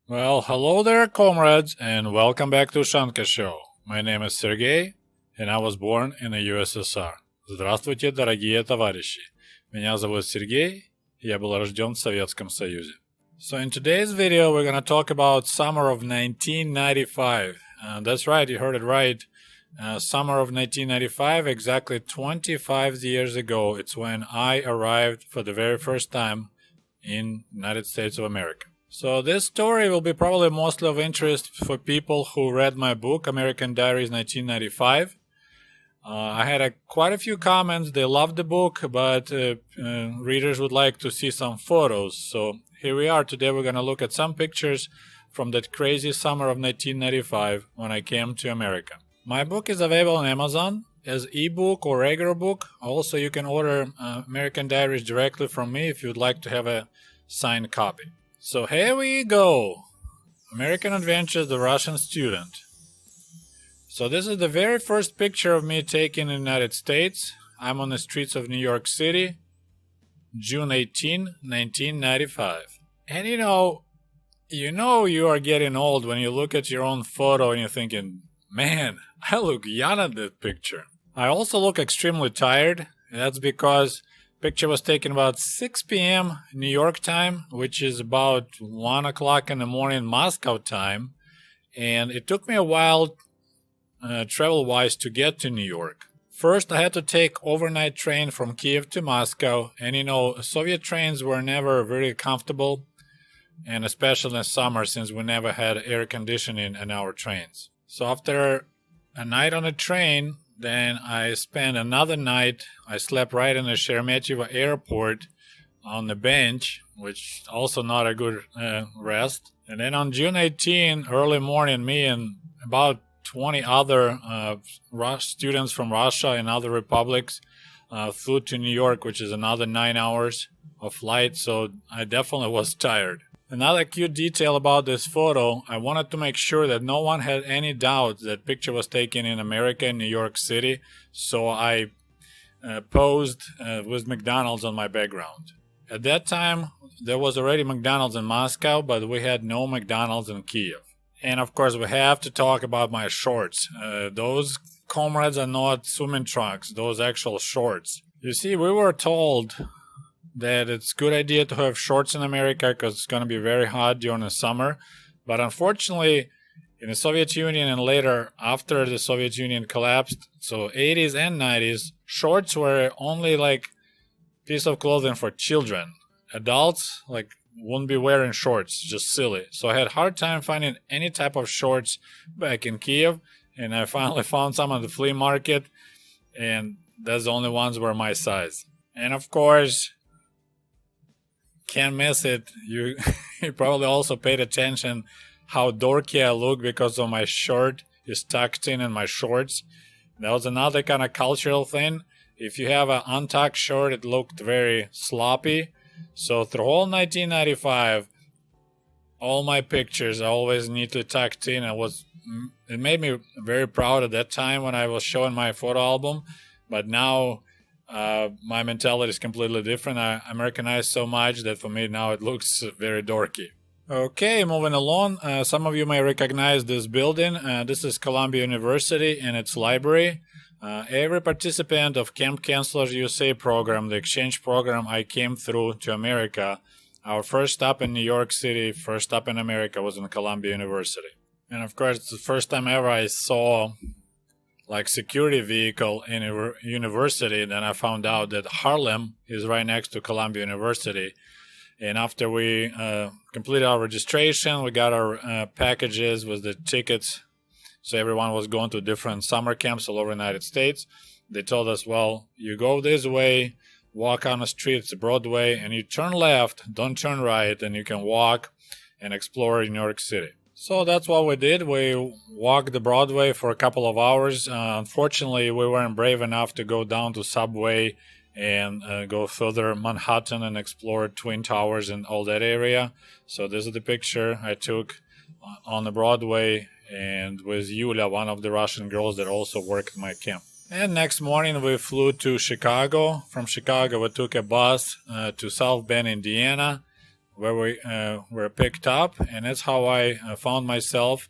Well, hello there, comrades, and welcome back to Ushanka Show. My name is Sergei, and I was born in the USSR. Здравствуйте, дорогие товарищи. Меня зовут Сергей, и я был рожден в Советском Союзе. So in today's video, we're going to talk about summer of 1995. That's right, you heard it right. Summer of 1995, exactly 25 years ago, it's when I arrived for the very first time in United States of America. So this story will be probably mostly of interest for people who read my book, American Diaries 1995. I had quite a few comments. They loved the book, but readers would like to see some photos. So here we are. Today we're going to look at some pictures from that crazy summer of 1995 when I came to America. My book is available on Amazon as ebook or regular book. Also, you can order American Diaries directly from me if you'd like to have a signed copy. So here we go. American Adventures, the Russian Student. So this is the very first picture of me taken in the United States. I'm on the streets of New York City, June 18, 1995. And you know you are getting old when you look at your own photo and you're thinking, man, I look young in that picture. I also look extremely tired. That's because picture was taken about 6 p.m. New York time, which is about 1 o'clock in the morning Moscow time. And it took me a while travel-wise to get to New York. First, I had to take overnight train from Kiev to Moscow. And Soviet trains were never very comfortable, and especially in the summer since we never had air conditioning in our trains. So after a night on a train, then I spent another night. I slept right in the Sheremetyevo airport on the bench, which also not a good rest. And then on June 18, early morning, me and about 20 other students from Russia and other republics flew to New York, which is another 9 hours of flight. So I definitely was tired. Another cute detail about this photo, I wanted to make sure that no one had any doubt that picture was taken in America, in New York City, so I posed with McDonald's on my background. At that time, there was already McDonald's in Moscow, but we had no McDonald's in Kiev. And of course, we have to talk about my shorts. Those comrades are not swimming trunks, those actual shorts. You see, we were told that it's a good idea to have shorts in America because it's going to be very hot during the summer. But unfortunately, in the Soviet Union and later after the Soviet Union collapsed, so 80s and 90s, shorts were only like piece of clothing for children. Adults wouldn't be wearing shorts, just silly. So I had a hard time finding any type of shorts back in Kiev, and I finally found some on the flea market, and that's the only ones were my size. And of course, can't miss it. You probably also paid attention how dorky I look because of my shirt is tucked in my shorts. That was another kind of cultural thing. If you have an untucked shirt, it looked very sloppy. So through all 1995, all my pictures I always neatly tucked in. It made me very proud at that time when I was showing my photo album. But now my mentality is completely different. I Americanized so much that for me now it looks very dorky. Okay, moving along. Some of you may recognize this building. This is Columbia University and its library. Every participant of Camp Counselors USA program, the exchange program I came through to America, our first stop in New York City, first stop in America was in Columbia University. And of course, it's the first time ever I saw security vehicle in a university. Then I found out that Harlem is right next to Columbia University. And after we completed our registration, we got our packages with the tickets. So everyone was going to different summer camps all over the United States. They told us, well, you go this way, walk on the street, it's Broadway, and you turn left, don't turn right, and you can walk and explore New York City. So that's what we did. We walked the Broadway for a couple of hours. Unfortunately, we weren't brave enough to go down to Subway and go further Manhattan and explore Twin Towers and all that area. So this is the picture I took on the Broadway and with Yulia, one of the Russian girls that also worked at my camp. And next morning we flew to Chicago. From Chicago we took a bus to South Bend, Indiana, where we were picked up, and that's how I found myself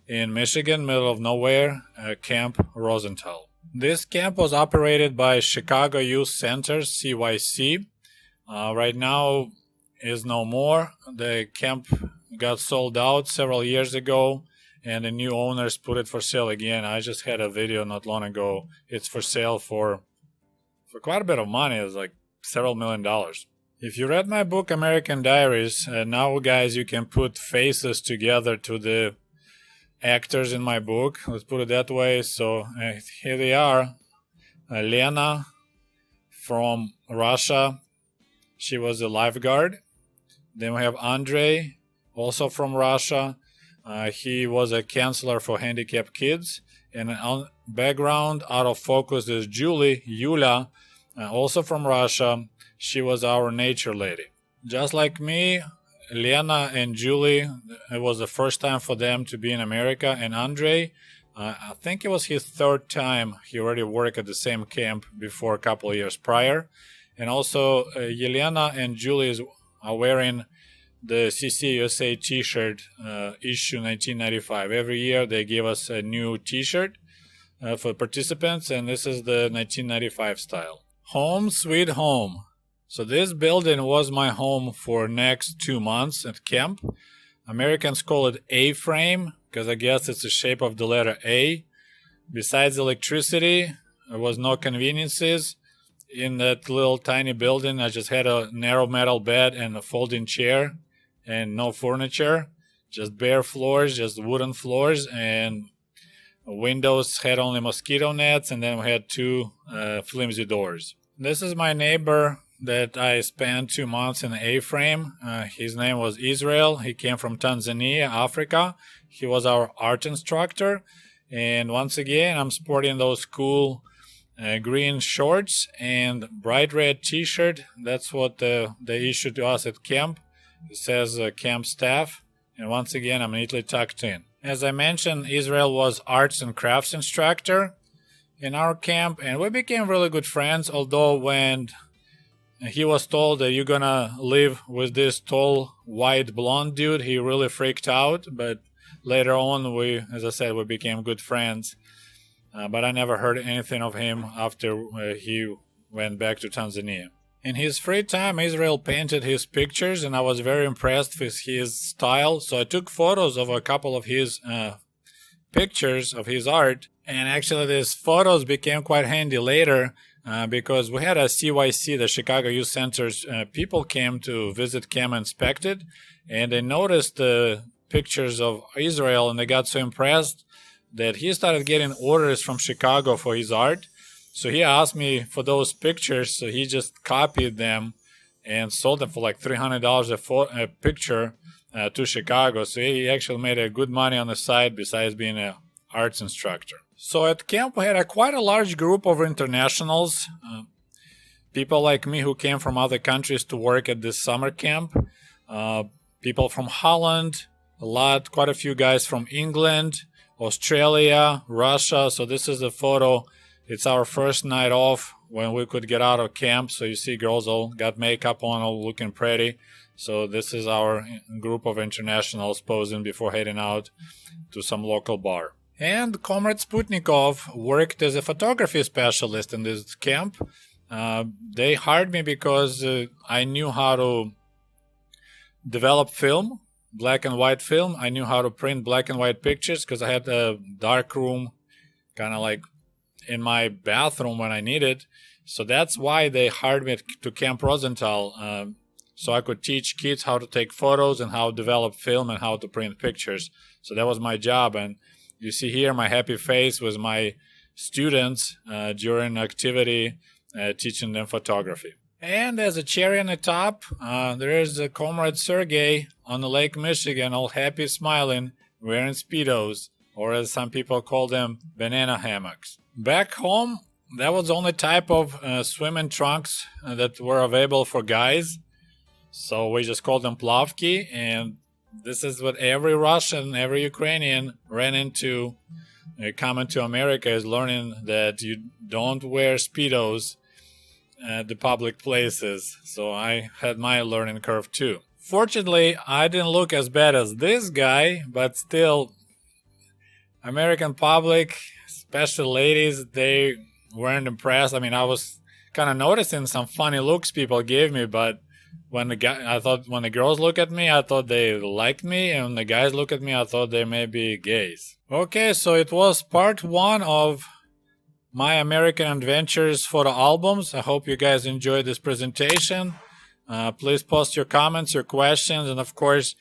in Michigan, middle of nowhere, Camp Rosenthal. This camp was operated by Chicago Youth Center, CYC. Right now is no more. The camp got sold out several years ago, and the new owners put it for sale again. I just had a video not long ago. It's for sale for quite a bit of money. It's like several $1,000,000. If you read my book, American Diaries, now guys, you can put faces together to the actors in my book. Let's put it that way. So here they are. Lena from Russia. She was a lifeguard. Then we have Andrei, also from Russia. He was a counselor for handicapped kids. And on background, out of focus, is Yulia, also from Russia. She was our nature lady. Just like me, Lena and Julie, it was the first time for them to be in America. And Andrei, I think it was his third time. He already worked at the same camp before a couple of years prior. And also, Yelena and Julie are wearing the CCUSA t-shirt, issue 1995. Every year they give us a new t-shirt for participants, and this is the 1995 style. Home sweet home. So this building was my home for next 2 months at camp. Americans call it A-frame because I guess it's the shape of the letter A. Besides electricity, there was no conveniences. In that little tiny building, I just had a narrow metal bed and a folding chair and no furniture, just bare floors, just wooden floors, and windows had only mosquito nets, and then we had two flimsy doors. This is my neighbor that I spent 2 months in the A-frame. His name was Israel. He came from Tanzania, Africa. He was our art instructor. And once again, I'm sporting those cool green shorts and bright red t-shirt. That's what they issued to us at camp. It says camp staff. And once again, I'm neatly tucked in. As I mentioned, Israel was arts and crafts instructor in our camp, and we became really good friends, although when he was told that you're gonna live with this tall, white, blonde dude, he really freaked out. But later on, as I said, we became good friends. But I never heard anything of him after he went back to Tanzania. In his free time, Israel painted his pictures, and I was very impressed with his style. So I took photos of a couple of his pictures of his art. And actually, these photos became quite handy later because we had a CYC, the Chicago Youth Center's people came to visit camp and inspect it. And they noticed the pictures of Israel, and they got so impressed that he started getting orders from Chicago for his art. So he asked me for those pictures, so he just copied them and sold them for like $300 a picture to Chicago. So he actually made a good money on the side besides being an arts instructor. So at camp we had quite a large group of internationals, people like me who came from other countries to work at this summer camp, people from Holland, quite a few guys from England, Australia, Russia. So this is a photo. It's our first night off when we could get out of camp. So you see girls all got makeup on, all looking pretty. So this is our group of internationals posing before heading out to some local bar. And Comrade Sputnikoff worked as a photography specialist in this camp. They hired me because I knew how to develop film, black and white film. I knew how to print black and white pictures because I had a dark room kind of like in my bathroom when I needed. So that's why they hired me to Camp Rosenthal, so I could teach kids how to take photos and how to develop film and how to print pictures. So that was my job. And you see here my happy face with my students during activity teaching them photography. And as a cherry on the top, there is a Comrade Sergei on the Lake Michigan, all happy, smiling, wearing Speedos, or as some people call them, banana hammocks. Back home, that was the only type of swimming trunks that were available for guys. So we just called them plavki, and this is what every Russian, every Ukrainian ran into coming to America, is learning that you don't wear Speedos at the public places. So I had my learning curve too. Fortunately, I didn't look as bad as this guy, but still, American public, especially ladies, they weren't impressed. I mean, I was kind of noticing some funny looks people gave me, but when the girls look at me, I thought they liked me, and when the guys look at me, I thought they may be gays. Okay, so it was part 1 of my American Adventures photo albums. I hope you guys enjoyed this presentation. Please post your comments, your questions, and of course,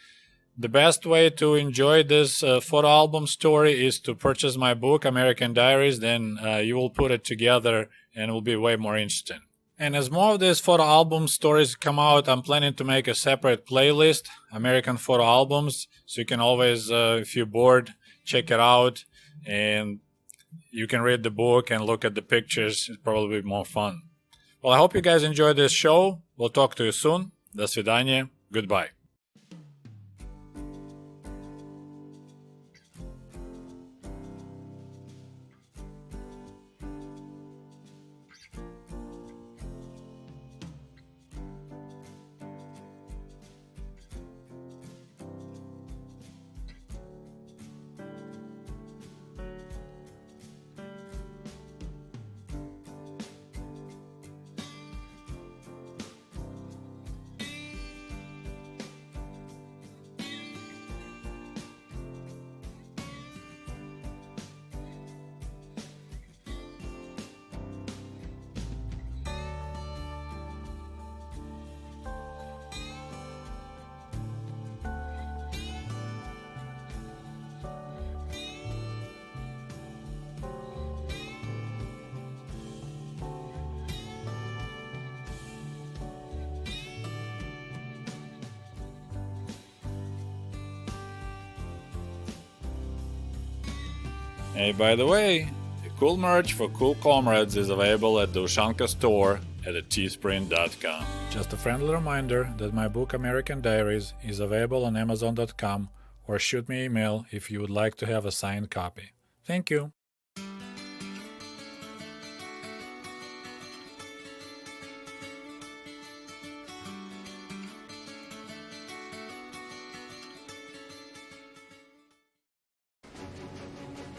the best way to enjoy this photo album story is to purchase my book, American Diaries. Then you will put it together and it will be way more interesting. And as more of these photo album stories come out, I'm planning to make a separate playlist, American photo albums, so you can always, if you're bored, check it out, and you can read the book and look at the pictures. It's probably more fun. Well, I hope you guys enjoyed this show. We'll talk to you soon. До свидания. Goodbye. Hey, by the way, the cool merch for cool comrades is available at the Ushanka store at teespring.com. Just a friendly reminder that my book American Diaries is available on amazon.com, or shoot me an email if you would like to have a signed copy. Thank you.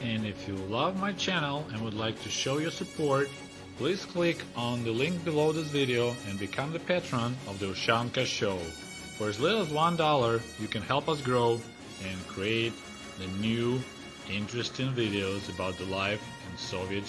And if you love my channel and would like to show your support, please click on the link below this video and become the patron of the Ushanka Show. For as little as $1, you can help us grow and create the new, interesting videos about the life in Soviet